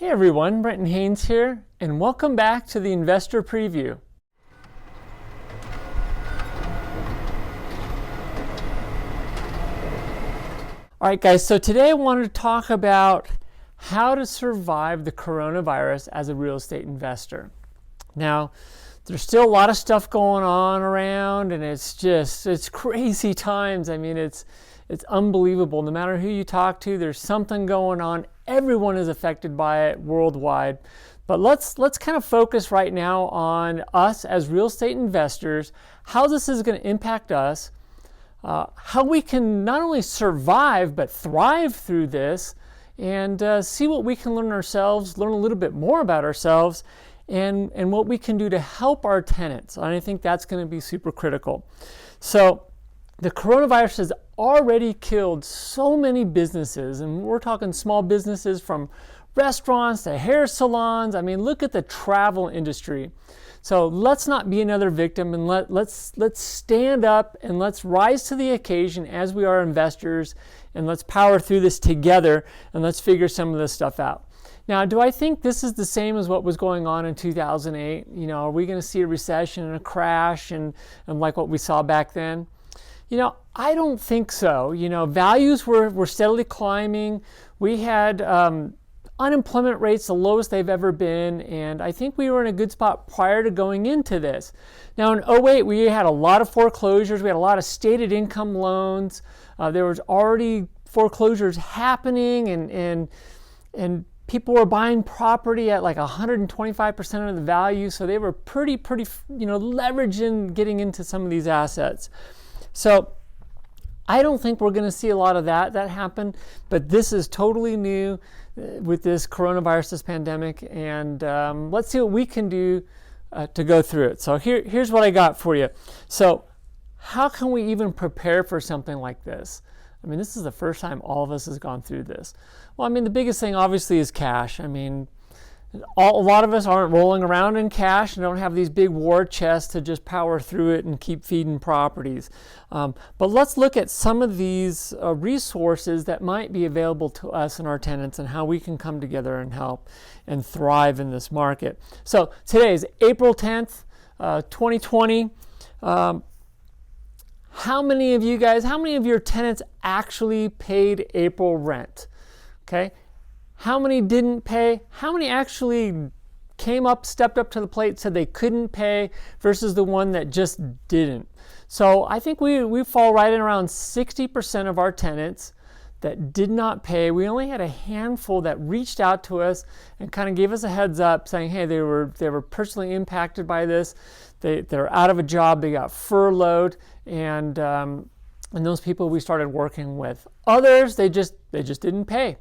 Hey everyone, Brenton Haynes here, and welcome back to the Investor Preview. All right guys, so today I wanted to talk about how to survive the coronavirus as a real estate investor. Now, there's still a lot of stuff going on around, and it's crazy times. I mean, it's unbelievable. No matter who you talk to, there's something going on. Everyone is affected by it worldwide. But let's kind of focus right now on us as real estate investors, how this is going to impact us, how we can not only survive but thrive through this, and see what we can learn ourselves, learn a little bit more about ourselves, and what we can do to help our tenants. And I think that's going to be super critical. So the coronavirus has already killed so many businesses, and we're talking small businesses from restaurants to hair salons. I mean, look at the travel industry. So let's not be another victim, and let's stand up and let's rise to the occasion as we are investors, and let's power through this together, and let's figure some of this stuff out. Now, do I think this is the same as what was going on in 2008? You know, are we going to see a recession and a crash and like what we saw back then? You know, I don't think so. You know, values were steadily climbing. We had unemployment rates the lowest they've ever been, and I think we were in a good spot prior to going into this. Now in 2008, we had a lot of foreclosures. We had a lot of stated income loans. There was already foreclosures happening, and people were buying property at like 125% of the value, so they were pretty leveraged in getting into some of these assets. So I don't think we're going to see a lot of that happen, but this is totally new with this coronavirus, this pandemic, and let's see what we can do to go through it. So here's what I got for you. So how can we even prepare for something like this? I mean, this is the first time all of us has gone through this. Well, I mean, the biggest thing obviously is cash. I mean, a lot of us aren't rolling around in cash and don't have these big war chests to just power through it and keep feeding properties. But let's look at some of these resources that might be available to us and our tenants, and how we can come together and help and thrive in this market. So today is April 10th, 2020. How many of your tenants actually paid April rent? Okay. How many didn't pay? How many actually stepped up to the plate, said they couldn't pay, versus the one that just didn't? So I think we fall right in around 60% of our tenants that did not pay. We only had a handful that reached out to us and kind of gave us a heads up, saying, hey, they were personally impacted by this. They're out of a job, they got furloughed, and those people we started working with. Others, they just didn't pay.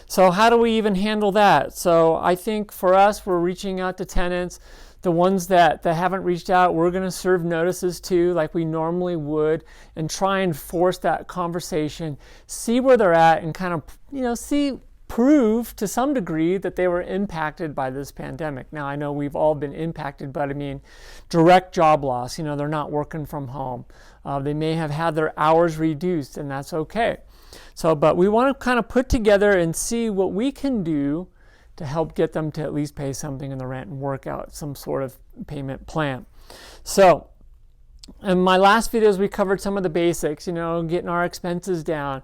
So how do we even handle that? So I think for us, we're reaching out to tenants. The ones that haven't reached out, we're going to serve notices to, like we normally would, and try and force that conversation, see where they're at, and kind of, prove to some degree that they were impacted by this pandemic. Now, I know we've all been impacted, but I mean, direct job loss, they're not working from home. They may have had their hours reduced, and that's okay. So, but we want to kind of put together and see what we can do to help get them to at least pay something in the rent and work out some sort of payment plan. So, in my last videos, we covered some of the basics, getting our expenses down,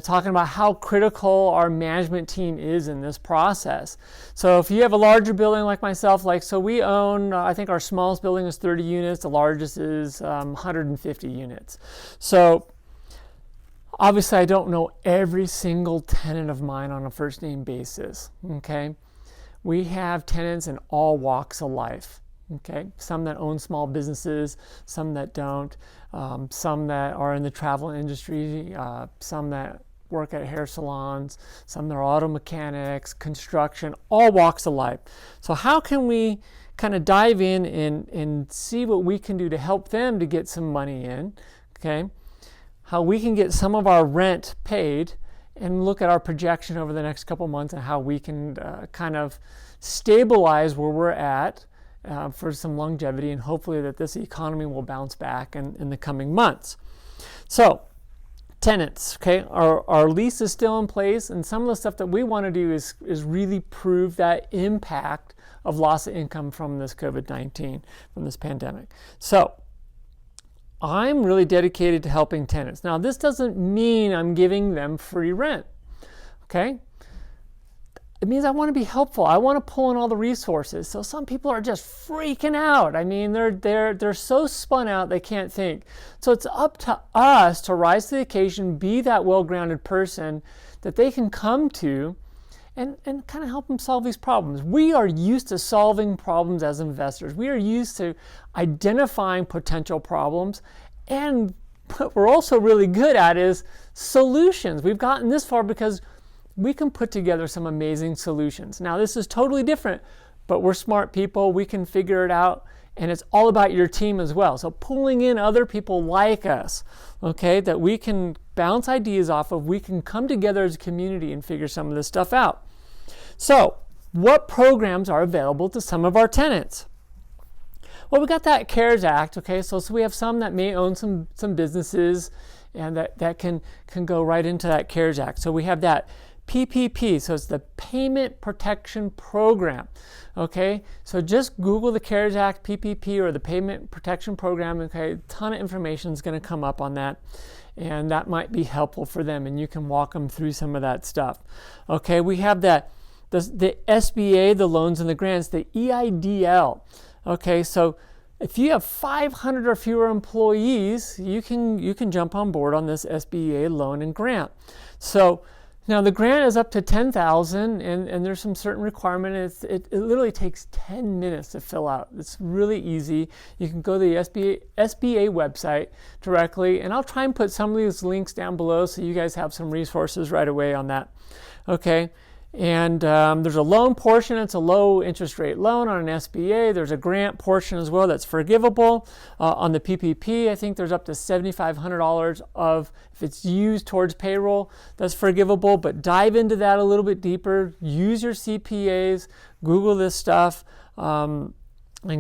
talking about how critical our management team is in this process. So if you have a larger building like myself, so we own, I think our smallest building is 30 units, the largest is 150 units. So obviously I don't know every single tenant of mine on a first name basis, okay? We have tenants in all walks of life. Okay, some that own small businesses, some that don't, some that are in the travel industry, some that work at hair salons, some that are auto mechanics, construction, all walks of life. So how can we kind of dive in and see what we can do to help them to get some money in, okay? How we can get some of our rent paid, and look at our projection over the next couple months and how we can kind of stabilize where we're at, for some longevity, and hopefully that this economy will bounce back in the coming months. So tenants, okay? Our lease is still in place, and some of the stuff that we want to do is really prove that impact of loss of income from this COVID-19, from this pandemic. So I'm really dedicated to helping tenants. Now, this doesn't mean I'm giving them free rent, okay? It means I want to be helpful. I want to pull in all the resources. So some people are just freaking out. I mean, they're so spun out they can't think. So it's up to us to rise to the occasion, be that well-grounded person that they can come to and kind of help them solve these problems. We are used to solving problems as investors. We are used to identifying potential problems, and what we're also really good at is solutions. We've gotten this far because we can put together some amazing solutions. Now, this is totally different, but we're smart people. We can figure it out, and it's all about your team as well. So pulling in other people like us, okay, that we can bounce ideas off of, we can come together as a community and figure some of this stuff out. So what programs are available to some of our tenants? Well, we got that CARES Act, okay, so we have some that may own some businesses, and that can go right into that CARES Act. So we have that PPP, so it's the Payment Protection Program, okay? So just Google the CARES Act, PPP, or the Payment Protection Program, okay? A ton of information is going to come up on that, and that might be helpful for them, and you can walk them through some of that stuff. Okay, we have the SBA, the loans and the grants, the EIDL, okay? So if you have 500 or fewer employees, you can jump on board on this SBA loan and grant. So now the grant is up to $10,000, and there's some certain requirement. It literally takes 10 minutes to fill out. It's really easy. You can go to the SBA website directly, and I'll try and put some of these links down below so you guys have some resources right away on that. Okay. And there's a loan portion. It's a low interest rate loan on an SBA. There's a grant portion as well that's forgivable. On the PPP, I think there's up to $7,500 of, if it's used towards payroll, that's forgivable. But dive into that a little bit deeper. Use your CPAs. Google this stuff. And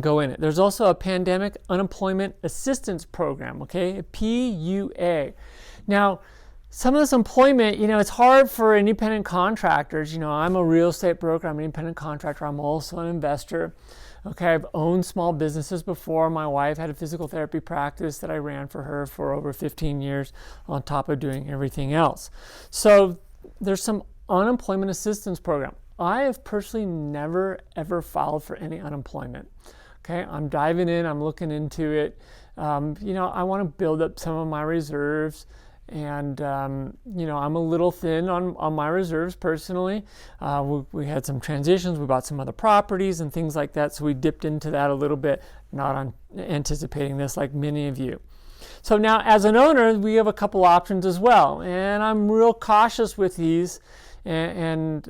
go in it. There's also a Pandemic Unemployment Assistance Program, okay, a PUA. Now, some of this employment, it's hard for independent contractors. I'm a real estate broker. I'm an independent contractor. I'm also an investor. Okay, I've owned small businesses before. My wife had a physical therapy practice that I ran for her for over 15 years on top of doing everything else. So there's some unemployment assistance program. I have personally never, ever filed for any unemployment. Okay, I'm diving in. I'm looking into it. I want to build up some of my reserves. And, I'm a little thin on my reserves personally. We had some transitions. We bought some other properties and things like that. So we dipped into that a little bit, not anticipating this like many of you. So now as an owner, we have a couple options as well. And I'm real cautious with these. And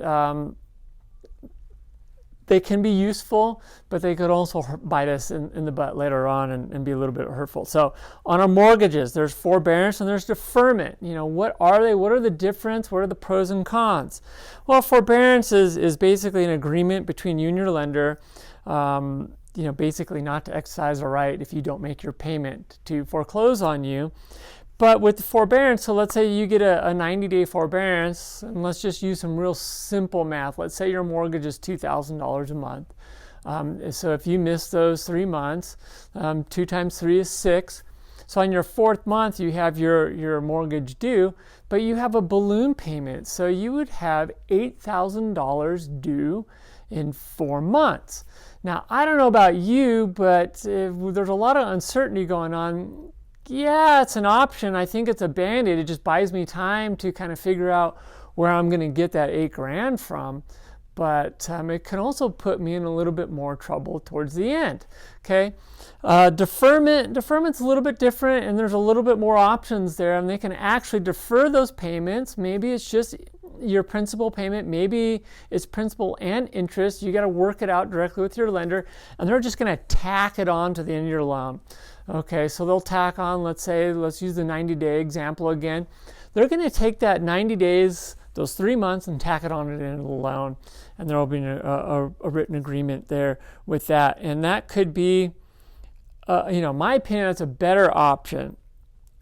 they can be useful, but they could also bite us in the butt later on and be a little bit hurtful. So on our mortgages, there's forbearance and there's deferment. What are they? What are the difference? What are the pros and cons? Well, forbearance is basically an agreement between you and your lender, basically not to exercise a right if you don't make your payment to foreclose on you. But with the forbearance, so let's say you get a 90-day forbearance, and let's just use some real simple math. Let's say your mortgage is $2,000 a month. So if you miss those 3 months, 2 times 3 is 6. So on your 4th month, you have your mortgage due, but you have a balloon payment. So you would have $8,000 due in 4 months. Now, I don't know about you, but there's a lot of uncertainty going on. Yeah, it's an option. I think it's a Band-Aid. It just buys me time to kind of figure out where I'm going to get that $8,000 from. But it can also put me in a little bit more trouble towards the end. Okay, deferment's a little bit different, and there's a little bit more options there, and they can actually defer those payments. Maybe it's just your principal payment. Maybe it's principal and interest. You got to work it out directly with your lender, and they're just going to tack it on to the end of your loan. Okay, so they'll tack on, let's use the 90-day example again. They're going to take that 90 days, those 3 months, and tack it on to the end of the loan. And there will be a written agreement there with that. And that could be, my opinion, that's a better option.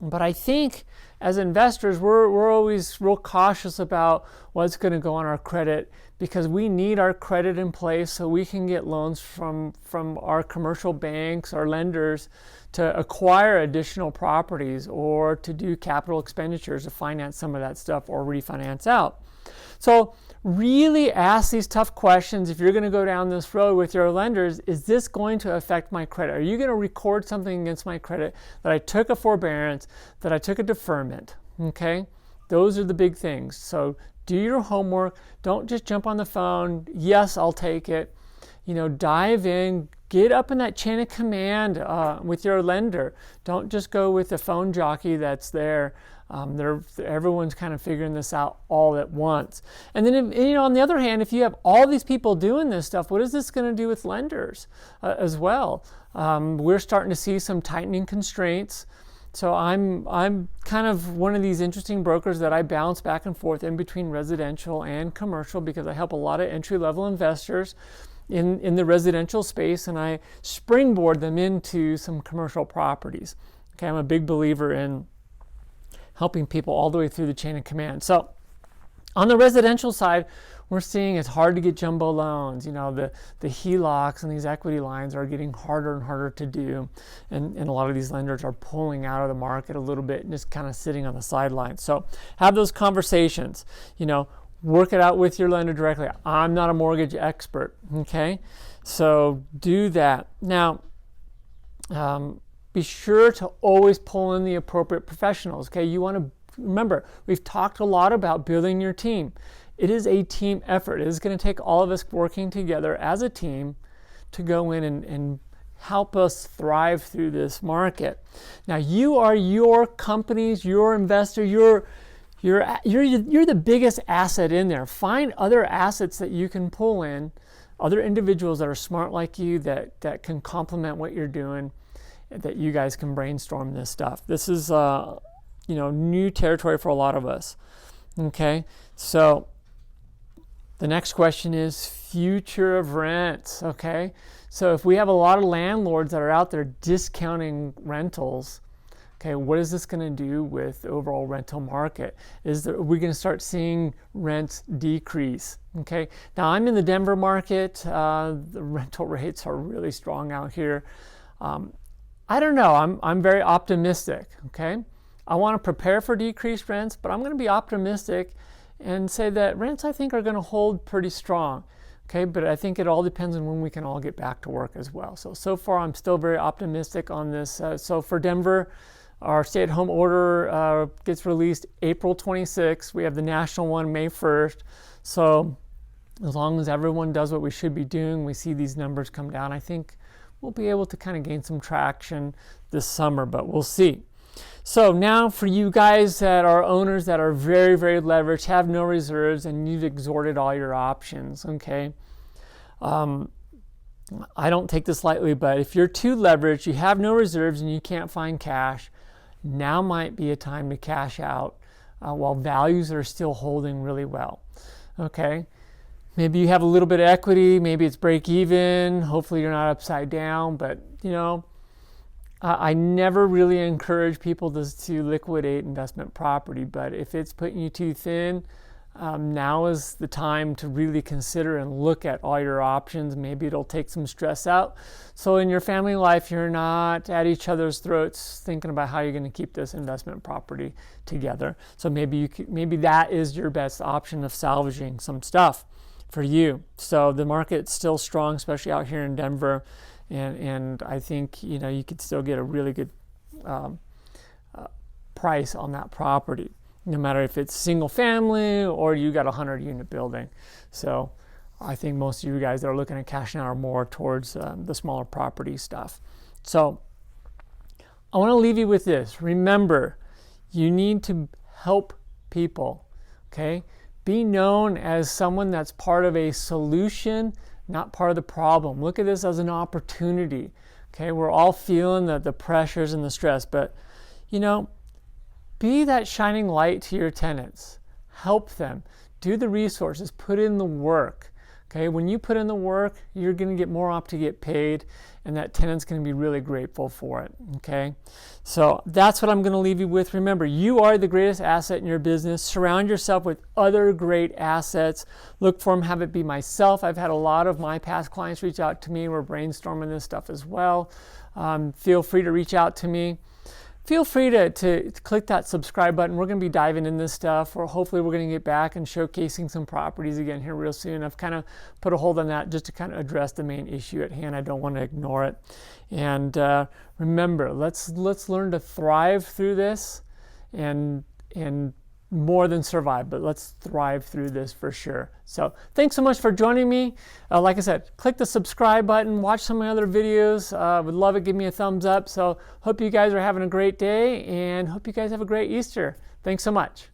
But I think as investors, we're always real cautious about what's going to go on our credit, because we need our credit in place so we can get loans from our commercial banks, our lenders, to acquire additional properties or to do capital expenditures to finance some of that stuff or refinance out. So really ask these tough questions if you're going to go down this road with your lenders. Is this going to affect my credit? Are you going to record something against my credit that I took a forbearance, that I took a deferment? Okay, those are the big things. So do your homework. Don't just jump on the phone. Yes, I'll take it. Dive in, get up in that chain of command with your lender. Don't just go with the phone jockey that's there. Everyone's kind of figuring this out all at once. And then, on the other hand, if you have all these people doing this stuff, what is this going to do with lenders as well? We're starting to see some tightening constraints. So I'm kind of one of these interesting brokers that I bounce back and forth in between residential and commercial, because I help a lot of entry-level investors in the residential space, and I springboard them into some commercial properties. Okay, I'm a big believer in helping people all the way through the chain of command. So on the residential side, we're seeing it's hard to get jumbo loans. The HELOCs and these equity lines are getting harder and harder to do. And a lot of these lenders are pulling out of the market a little bit and just kind of sitting on the sidelines. So have those conversations, work it out with your lender directly. I'm not a mortgage expert, okay? So do that. Now, be sure to always pull in the appropriate professionals, okay? You want to remember, we've talked a lot about building your team. It is a team effort. It is going to take all of us working together as a team to go in and help us thrive through this market. Now, you are your company's, your investor, you're the biggest asset in there. Find other assets that you can pull in, other individuals that are smart like you, that can complement what you're doing, that you guys can brainstorm this stuff. This is new territory for a lot of us. Okay, so the next question is future of rents. Okay, so if we have a lot of landlords that are out there discounting rentals, okay, what is this going to do with the overall rental market? Are we going to start seeing rents decrease? Okay, now I'm in the Denver market. The rental rates are really strong out here. I don't know. I'm very optimistic. Okay, I want to prepare for decreased rents, but I'm going to be optimistic and say that rents, I think, are going to hold pretty strong. Okay, but I think it all depends on when we can all get back to work as well. So far, I'm still very optimistic on this. So for Denver, our stay-at-home order gets released April 26th. We have the national one May 1st. So as long as everyone does what we should be doing, we see these numbers come down. I think we'll be able to kind of gain some traction this summer, but we'll see. So now for you guys that are owners that are very, very leveraged, have no reserves, and you've exhausted all your options, okay? I don't take this lightly, but if you're too leveraged, you have no reserves, and you can't find cash, now might be a time to cash out while values are still holding really well, okay? Maybe you have a little bit of equity, maybe it's break even, hopefully you're not upside down, but I never really encourage people to liquidate investment property, but if it's putting you too thin, now is the time to really consider and look at all your options. Maybe it'll take some stress out. So in your family life, you're not at each other's throats thinking about how you're going to keep this investment property together. So maybe that is your best option of salvaging some stuff for you. So the market's still strong, especially out here in Denver. And I think you could still get a really good price on that property, no matter if it's single family or you got a 100-unit building. So I think most of you guys that are looking at cashing out are more towards the smaller property stuff. So I want to leave you with this. Remember, you need to help people, okay? Be known as someone that's part of a solution, not part of the problem. Look at this as an opportunity. Okay, we're all feeling the pressures and the stress, but be that shining light to your tenants. Help them. Do the resources. Put in the work. Okay, when you put in the work, you're going to get more op to get paid, and that tenant's going to be really grateful for it. Okay, so that's what I'm going to leave you with. Remember, you are the greatest asset in your business. Surround yourself with other great assets. Look for them, have it be myself. I've had a lot of my past clients reach out to me. We're brainstorming this stuff as well. Feel free to reach out to me. Feel free to click that subscribe button. We're going to be diving in this stuff, or hopefully we're going to get back and showcasing some properties again here real soon. I've kind of put a hold on that just to kind of address the main issue at hand. I don't want to ignore it. And remember, let's learn to thrive through this, and more than survive, but let's thrive through this for sure. So thanks so much for joining me. Like I said, click the subscribe button, watch some of my other videos. Would love it, give me a thumbs up. So hope you guys are having a great day, and hope you guys have a great Easter. Thanks so much.